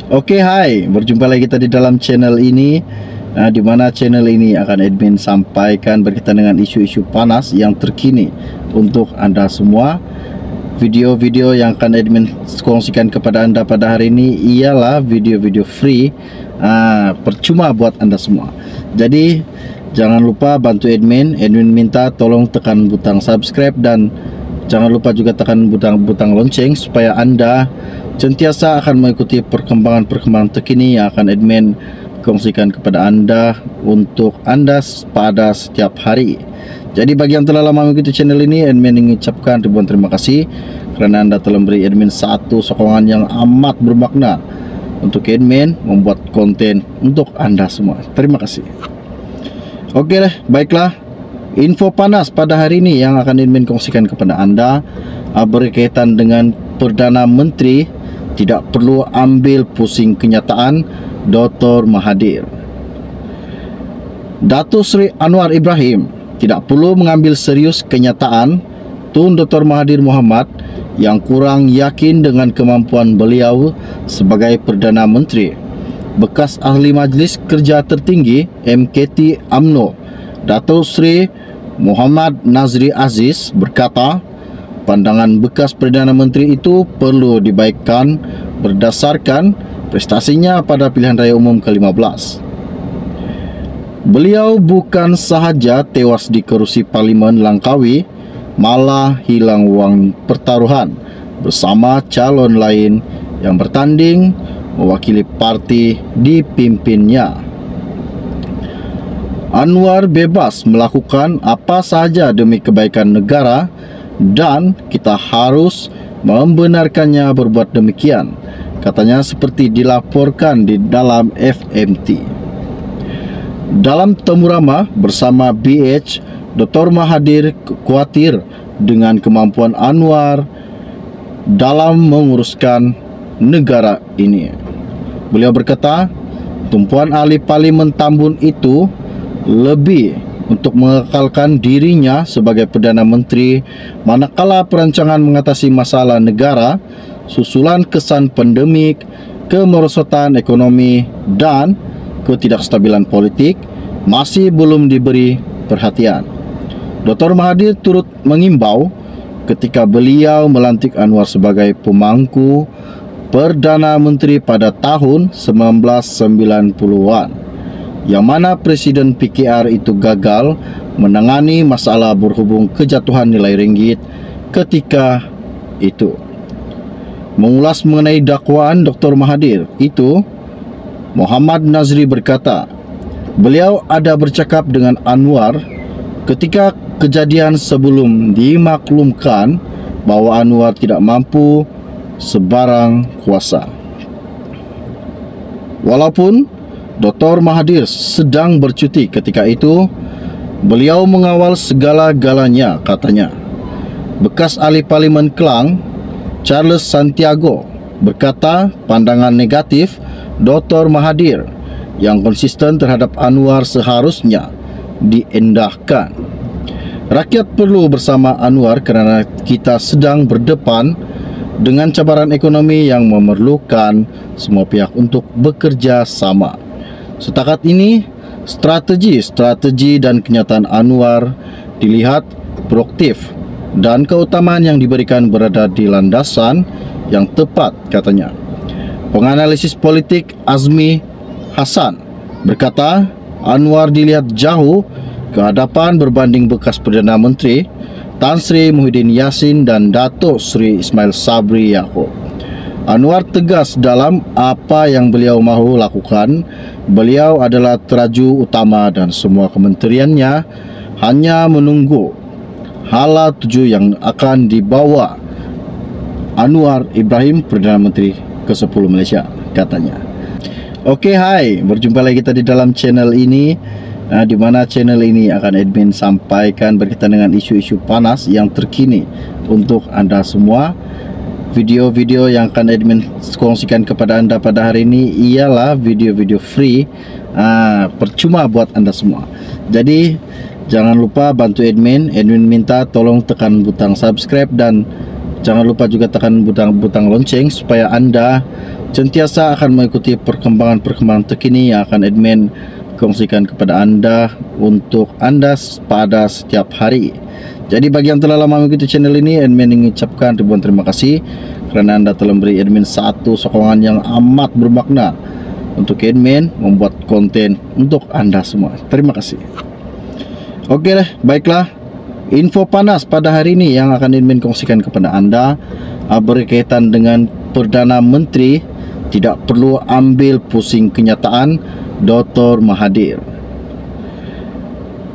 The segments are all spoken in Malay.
Oke, hai, berjumpa lagi kita di dalam channel ini, di mana channel ini akan admin sampaikan berkaitan dengan isu-isu panas yang terkini untuk Anda semua. Video-video yang akan admin kongsikan kepada Anda pada hari ini ialah video-video free, percuma buat Anda semua. Jadi jangan lupa bantu admin minta tolong tekan butang subscribe dan jangan lupa juga tekan butang lonceng supaya Anda sentiasa akan mengikuti perkembangan terkini yang akan admin kongsikan kepada Anda untuk Anda pada setiap hari. Jadi bagi yang telah lama mengikuti channel ini, admin ingin ucapkan ribuan terima kasih kerana Anda telah memberi admin satu sokongan yang amat bermakna untuk admin membuat konten untuk Anda semua. Terima kasih. Oke deh, baiklah. Info panas pada hari ini yang akan admin kongsikan kepada Anda berkaitan dengan Perdana Menteri tidak perlu ambil pusing kenyataan Dr. Mahathir. Datuk Seri Anwar Ibrahim tidak perlu mengambil serius kenyataan Tun Dr. Mahathir Mohamad yang kurang yakin dengan kemampuan beliau sebagai Perdana Menteri. Bekas Ahli Majlis Kerja Tertinggi MKT UMNO Datuk Seri Muhammad Nazri Aziz berkata, pandangan bekas Perdana Menteri itu perlu dibaikkan berdasarkan prestasinya pada pilihan raya umum ke-15. Beliau bukan sahaja tewas di kerusi Parlimen Langkawi, malah hilang wang pertaruhan bersama calon lain yang bertanding mewakili parti dipimpinnya. Anwar bebas melakukan apa sahaja demi kebaikan negara dan kita harus membenarkannya berbuat demikian, katanya seperti dilaporkan di dalam FMT. Dalam temu ramah bersama BH, Dr. Mahathir khawatir dengan kemampuan Anwar dalam menguruskan negara ini. Beliau berkata, tumpuan ahli Parlimen Tambun itu lebih untuk mengekalkan dirinya sebagai Perdana Menteri manakala perancangan mengatasi masalah negara susulan kesan pandemik, kemerosotan ekonomi dan ketidakstabilan politik masih belum diberi perhatian. Dr. Mahathir turut mengimbau ketika beliau melantik Anwar sebagai pemangku Perdana Menteri pada tahun 1990-an. yang mana Presiden PKR itu gagal menangani masalah berhubung kejatuhan nilai ringgit ketika itu. Mengulas mengenai dakwaan Dr. Mahathir itu, Muhammad Nazri berkata, beliau ada bercakap dengan Anwar ketika kejadian sebelum dimaklumkan bahawa Anwar tidak mampu sebarang kuasa. Walaupun Dr. Mahathir sedang bercuti ketika itu, beliau mengawal segala-galanya, katanya. Bekas ahli Parlimen Klang, Charles Santiago, berkata pandangan negatif Dr. Mahathir yang konsisten terhadap Anwar seharusnya diendahkan. Rakyat perlu bersama Anwar kerana kita sedang berdepan dengan cabaran ekonomi yang memerlukan semua pihak untuk bekerja sama. Setakat ini, strategi dan kenyataan Anwar dilihat proaktif dan keutamaan yang diberikan berada di landasan yang tepat, katanya. Penganalisis politik Azmi Hassan berkata, Anwar dilihat jauh ke hadapan berbanding bekas Perdana Menteri Tan Sri Muhyiddin Yassin dan Datuk Sri Ismail Sabri Yaakob. Anwar tegas dalam apa yang beliau mahu lakukan. Beliau adalah teraju utama dan semua kementeriannya hanya menunggu hala tuju yang akan dibawa Anwar Ibrahim Perdana Menteri ke-10 Malaysia, katanya. Oke, hai, berjumpa lagi kita di dalam channel ini, di mana channel ini akan admin sampaikan berkaitan dengan isu-isu panas yang terkini untuk Anda semua. Video-video yang akan admin kongsikan kepada Anda pada hari ini ialah video-video free, percuma buat Anda semua. Jadi jangan lupa bantu admin minta tolong tekan butang subscribe dan Jangan lupa juga tekan butang lonceng supaya Anda sentiasa akan mengikuti perkembangan terkini yang akan admin kongsikan kepada Anda untuk Anda pada setiap hari. Jadi bagi yang telah lama mengikuti channel ini, admin ingin ucapkan ribuan terima kasih kerana Anda telah memberi admin satu sokongan yang amat bermakna untuk admin membuat konten untuk Anda semua. Terima kasih. Oke deh, baiklah. Info panas pada hari ini yang akan admin kongsikan kepada Anda berkaitan dengan Perdana Menteri tidak perlu ambil pusing kenyataan Dr. Mahathir.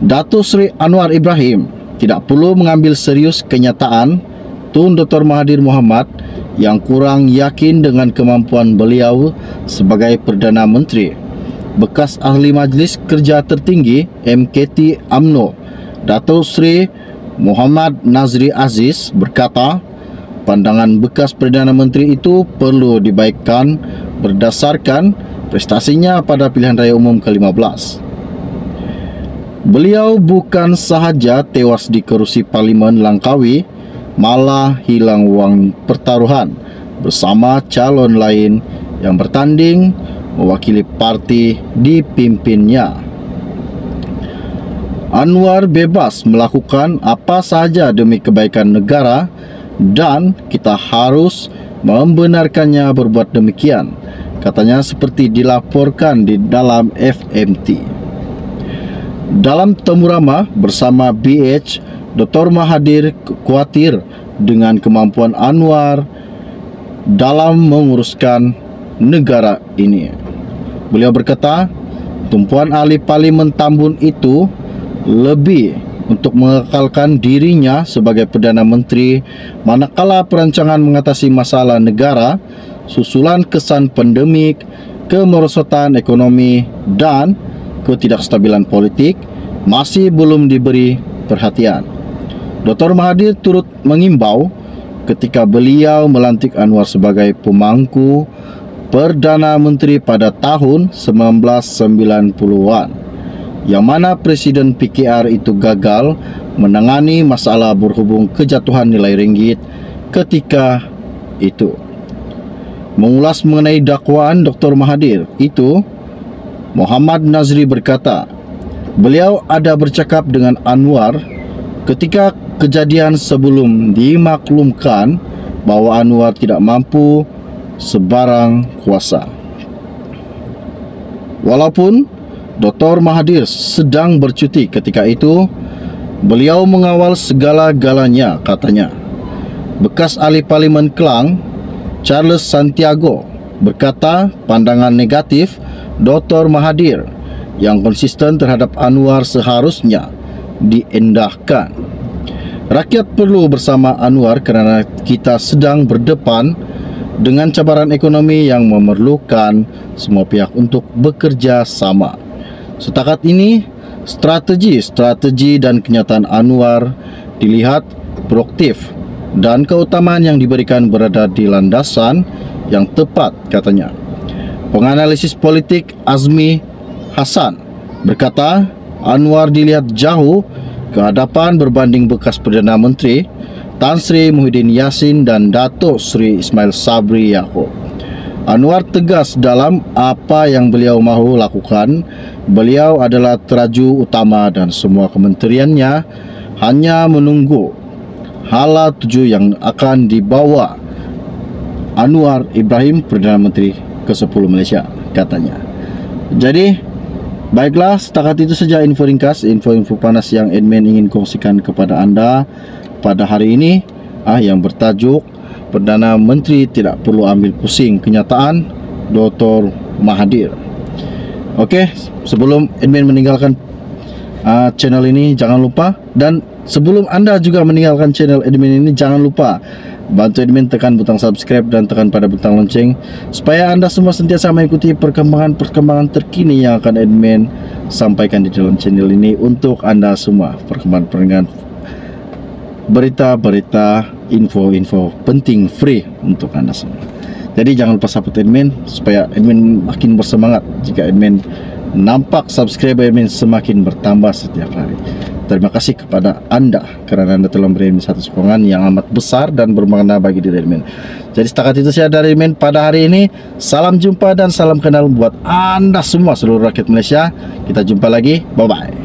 Datuk Seri Anwar Ibrahim tidak perlu mengambil serius kenyataan Tun Dr. Mahathir Mohamad yang kurang yakin dengan kemampuan beliau sebagai Perdana Menteri. Bekas Ahli Majlis Kerja Tertinggi MKT UMNO Datuk Seri Muhammad Nazri Aziz berkata, pandangan bekas Perdana Menteri itu perlu dibaikkan berdasarkan prestasinya pada pilihan raya umum ke-15. Beliau bukan sahaja tewas di kerusi Parlimen Langkawi, malah hilang wang pertaruhan bersama calon lain yang bertanding mewakili parti dipimpinnya. Anwar bebas melakukan apa sahaja demi kebaikan negara dan kita harus membenarkannya berbuat demikian, katanya seperti dilaporkan di dalam FMT. Dalam temu ramah bersama BH, Dr. Mahathir khawatir dengan kemampuan Anwar dalam menguruskan negara ini. Beliau berkata, tumpuan ahli Parlimen Tambun itu lebih untuk mengekalkan dirinya sebagai Perdana Menteri manakala perancangan mengatasi masalah negara susulan kesan pandemik, kemerosotan ekonomi dan ketidakstabilan politik masih belum diberi perhatian. Dr. Mahathir turut mengimbau ketika beliau melantik Anwar sebagai pemangku Perdana Menteri pada tahun 1990-an, yang mana Presiden PKR itu gagal menangani masalah berhubung kejatuhan nilai ringgit ketika itu. Mengulas mengenai dakwaan Dr. Mahathir itu, Muhammad Nazri berkata, beliau ada bercakap dengan Anwar ketika kejadian sebelum dimaklumkan bahawa Anwar tidak mampu sebarang kuasa. Walaupun Dr. Mahathir sedang bercuti ketika itu, beliau mengawal segala-galanya, katanya. Bekas ahli Parlimen Klang, Charles Santiago, berkata pandangan negatif Dr. Mahathir yang konsisten terhadap Anwar seharusnya diendahkan. Rakyat perlu bersama Anwar kerana kita sedang berdepan dengan cabaran ekonomi yang memerlukan semua pihak untuk bekerja sama. Setakat ini, strategi dan kenyataan Anwar dilihat proaktif dan keutamaan yang diberikan berada di landasan yang tepat, katanya. Penganalisis politik Azmi Hasan berkata, Anwar dilihat jauh ke hadapan berbanding bekas Perdana Menteri Tan Sri Muhyiddin Yassin dan Datuk Sri Ismail Sabri Yaakob. Anwar tegas dalam apa yang beliau mahu lakukan. Beliau adalah teraju utama dan semua kementeriannya hanya menunggu hala tuju yang akan dibawa Anwar Ibrahim Perdana Menteri ke-10 Malaysia, katanya. Jadi, baiklah, setakat itu saja info ringkas, info-info panas yang admin ingin kongsikan kepada Anda pada hari ini, yang bertajuk Perdana Menteri tidak perlu ambil pusing kenyataan Dr. Mahathir. Okey, sebelum admin meninggalkan channel ini, jangan lupa, dan sebelum Anda juga meninggalkan channel admin ini, jangan lupa bantu admin tekan butang subscribe dan tekan pada butang lonceng supaya Anda semua sentiasa mengikuti perkembangan terkini yang akan admin sampaikan di dalam channel ini untuk Anda semua. Perkembangan berita-berita, info-info penting free untuk Anda semua. Jadi jangan lupa support admin supaya admin makin bersemangat. Jika admin nampak subscriber admin semakin bertambah setiap hari. Terima kasih kepada Anda kerana Anda telah memberi admin satu sokongan yang amat besar dan bermakna bagi diri admin. Jadi setakat itu saya dari admin pada hari ini. Salam jumpa dan salam kenal buat Anda semua seluruh rakyat Malaysia. Kita jumpa lagi. Bye bye.